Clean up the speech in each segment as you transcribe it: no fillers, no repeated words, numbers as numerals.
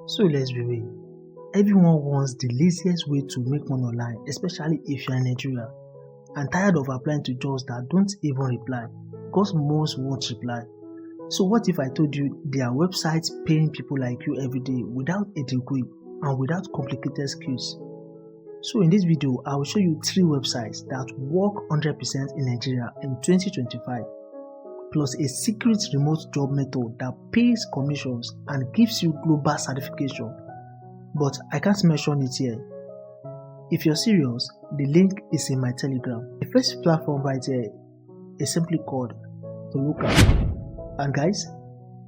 So let's be real. Everyone wants the laziest way to make money online, especially if you're in Nigeria and tired of applying to jobs that don't even reply because most won't reply. So what if I told you there are websites paying people like you every day without a degree and without complicated skills? So in this video, I will show you 3 websites that work 100% in Nigeria in 2025, plus a secret remote job method that pays commissions and gives you global certification. But I can't mention it here. If you're serious, the link is in my Telegram. The first platform right here is simply called Toloka. And guys,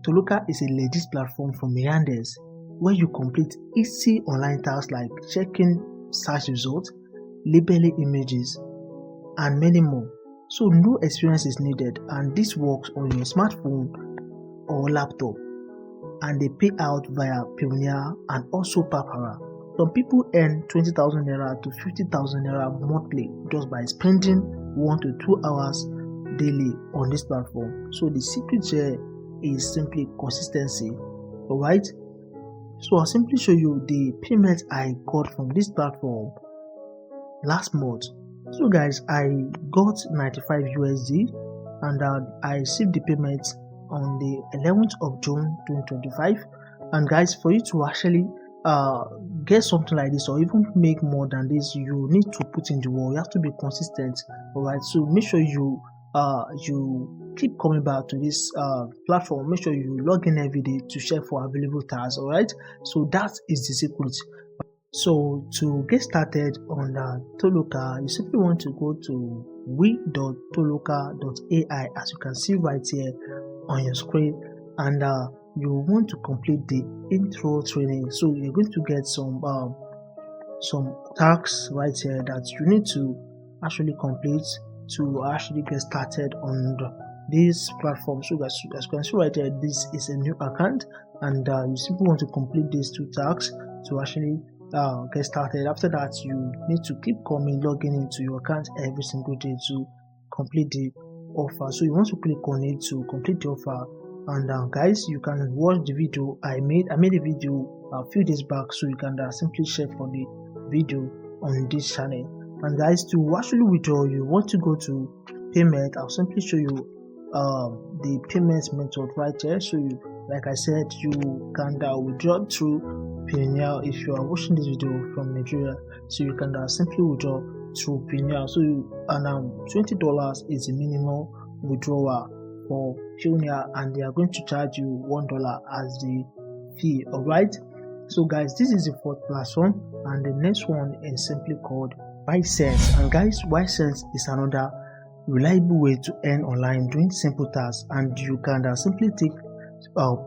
Toloka is a legit platform from Ysense where you complete easy online tasks like checking search results, labeling images, and many more. So no experience is needed, and this works on your smartphone or laptop. And they pay out via Pioneer and also Papara. Some people earn 20,000 naira to 50,000 naira monthly just by spending 1 to 2 hours daily on this platform. So the secret here is simply consistency. Alright, so I'll simply show you the payment I got from this platform last month. So guys, I got 95 USD and I received the payment on the 11th of June 2025. And guys, for you to actually get something like this or even make more than this, you need to put in the work. You have to be consistent. Alright, so make sure you keep coming back to this platform. Make sure you log in every day to check for available tasks. Alright, so that is the secret. So to get started on Toloka, you simply want to go to we.toloka.ai, as you can see right here on your screen, and you want to complete the intro training. So you're going to get some tasks right here that you need to actually complete to actually get started on this platform. So as you can see right here, this is a new account, and you simply want to complete these 2 tasks to actually get started. After that, you need to keep logging into your account every single day to complete the offer. So you want to click on it to complete the offer. And guys, you can watch the video I made a video a few days back, so you can simply check for the video on this channel. And guys, to actually withdraw, you want to go to payment. I'll simply show you the payment method right here. So you, like I said, you can withdraw through Pioneer if you are watching this video from Nigeria. So you can simply withdraw through Pioneer. So you, and $20 is the minimum withdrawal for Pioneer, and they are going to charge you $1 as the fee. Alright, so guys, this is the 4th platform, and the next one is simply called Ysense. And guys, Ysense is another reliable way to earn online doing simple tasks, and you can simply take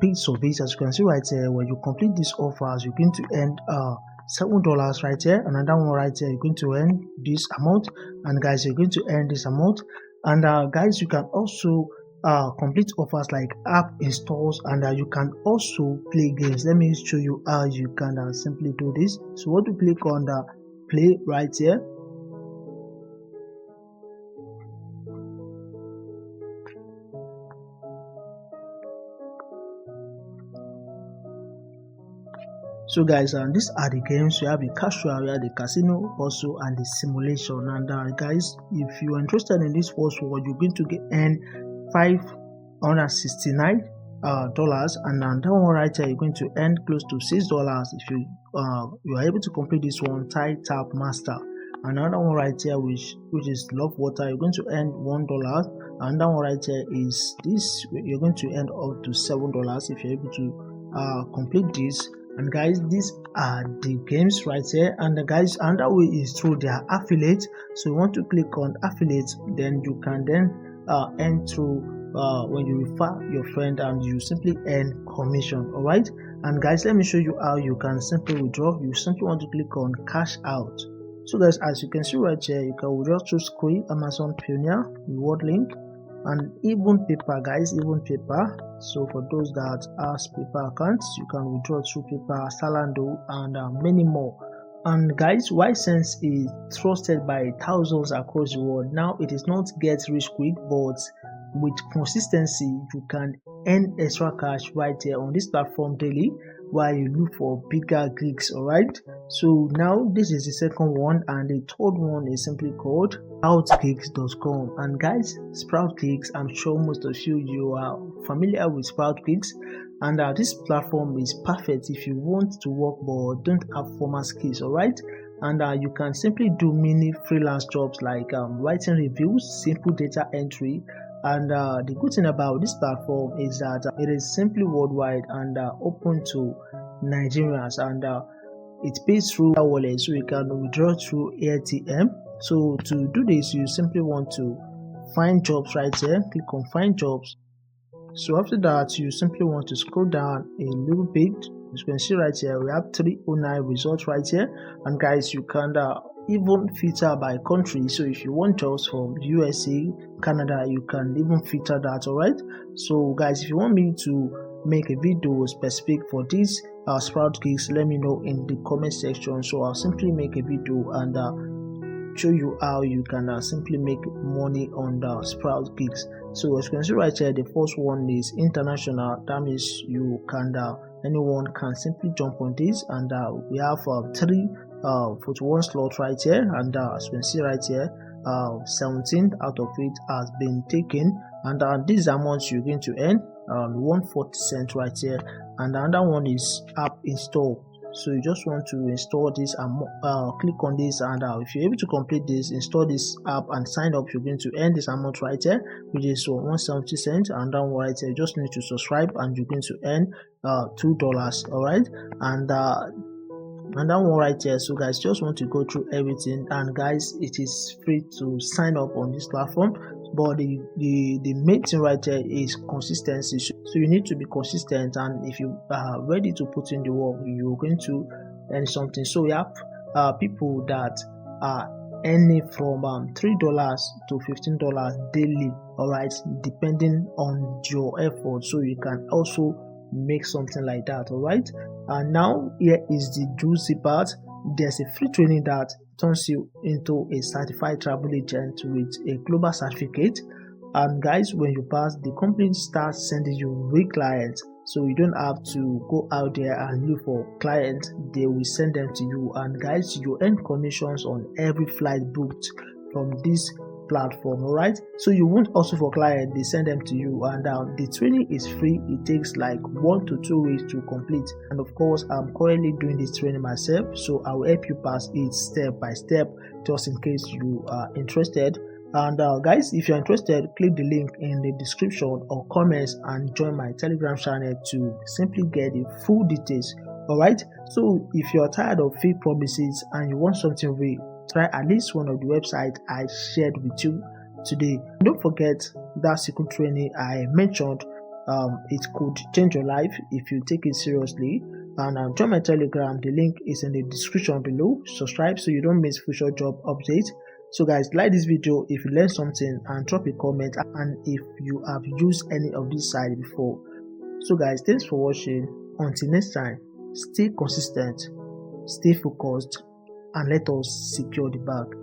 paid surveys. As you can see right here, when you complete these offers, you're going to earn $7 right here. Another one right here, you're going to earn this amount, and guys, you're going to earn this amount. And guys, you can also complete offers like app installs, and you can also play games. Let me show you how you can simply do this. So what to click on the play right here. So guys, these are the games. We have the casual, we have the casino also, and the simulation. And guys, if you are interested in this first one, you're going to earn $569 and that one right here, you're going to earn close to $6 if you are able to complete this one, Tap Master. Another one right here, which is Love Water, you're going to earn $1. And that one right here is this, you're going to earn up to $7 if you're able to complete this. And guys, these are the games right here. And guys, another way is through their affiliates. So you want to click on affiliates, then you can earn through when you refer your friend, and you simply earn commission. Alright, and guys, let me show you how you can simply withdraw. You simply want to click on cash out. So guys, as you can see right here, you can withdraw through Square, Amazon, Pioneer, Reward Link, and even paper, guys, even paper. So for those that has paper accounts, you can withdraw through paper, Salando, and many more. And guys, Ysense is trusted by thousands across the world. Now, it is not get rich quick, but with consistency, you can earn extra cash right here on this platform daily. while you look for bigger gigs. Alright, so now this is the second one, and the third one is simply called Sproutgigs.com. And guys, Sproutgigs, I'm sure most of you are familiar with Sproutgigs, and this platform is perfect if you want to work but don't have formal skills. Alright, and you can simply do mini freelance jobs like writing reviews, simple data entry. And the good thing about this platform is that it is simply worldwide and open to Nigerians, and it pays through a wallet, so you can withdraw through ATM. So to do this, you simply want to find jobs right here. Click on find jobs. So after that, you simply want to scroll down a little bit. As you can see right here, we have 309 results right here. And guys, you can even filter by country. So if you want jobs from USA, Canada, you can even filter that. Alright, so guys, if you want me to make a video specific for this Sproutgigs, let me know in the comment section. So I'll simply make a video and show you how you can simply make money on the Sproutgigs. So as you can see right here, the first one is international. That means you can anyone can simply jump on this, and we have 41 slots right here, and as you can see right here, 17 out of it has been taken, and this amount you're going to earn 140 cents right here. And another one is app install. So you just want to install this and click on this, and if you're able to complete this, install this app and sign up, you're going to earn this amount right here, which is 170 cents. And then right here, you just need to subscribe and you're going to earn $2. All right, and that one right here. So guys, just want to go through everything, and guys, it is free to sign up on this platform, but the main thing right here is consistency. So you need to be consistent, and if you are ready to put in the work, you're going to earn something. So we have people that are earning from $3 to $15 daily. All right, depending on your effort. So you can also make something like that. All right, and now here is the juicy part. There's a free training that turns you into a certified travel agent with a global certificate. And guys, when you pass, the company starts sending you real clients, so you don't have to go out there and look for clients. They will send them to you, and guys, you earn commissions on every flight booked from this platform. All right, so you won't also for client, they send them to you, and the training is free. It takes like 1 to 2 weeks to complete, and of course I'm currently doing this training myself, so I will help you pass it step by step, just in case you are interested. And guys, if you're interested, click the link in the description or comments and join my Telegram channel to simply get the full details. All right, so if you're tired of fake promises and you want something real, try at least one of the websites I shared with you today. Don't forget that secret training I mentioned. It could change your life if you take it seriously. And join my Telegram. The link is in the description below. Subscribe so you don't miss future job updates. So guys, like this video if you learned something, and drop a comment and if you have used any of this site before. So guys, thanks for watching. Until next time, stay consistent, stay focused, and let us secure the bag.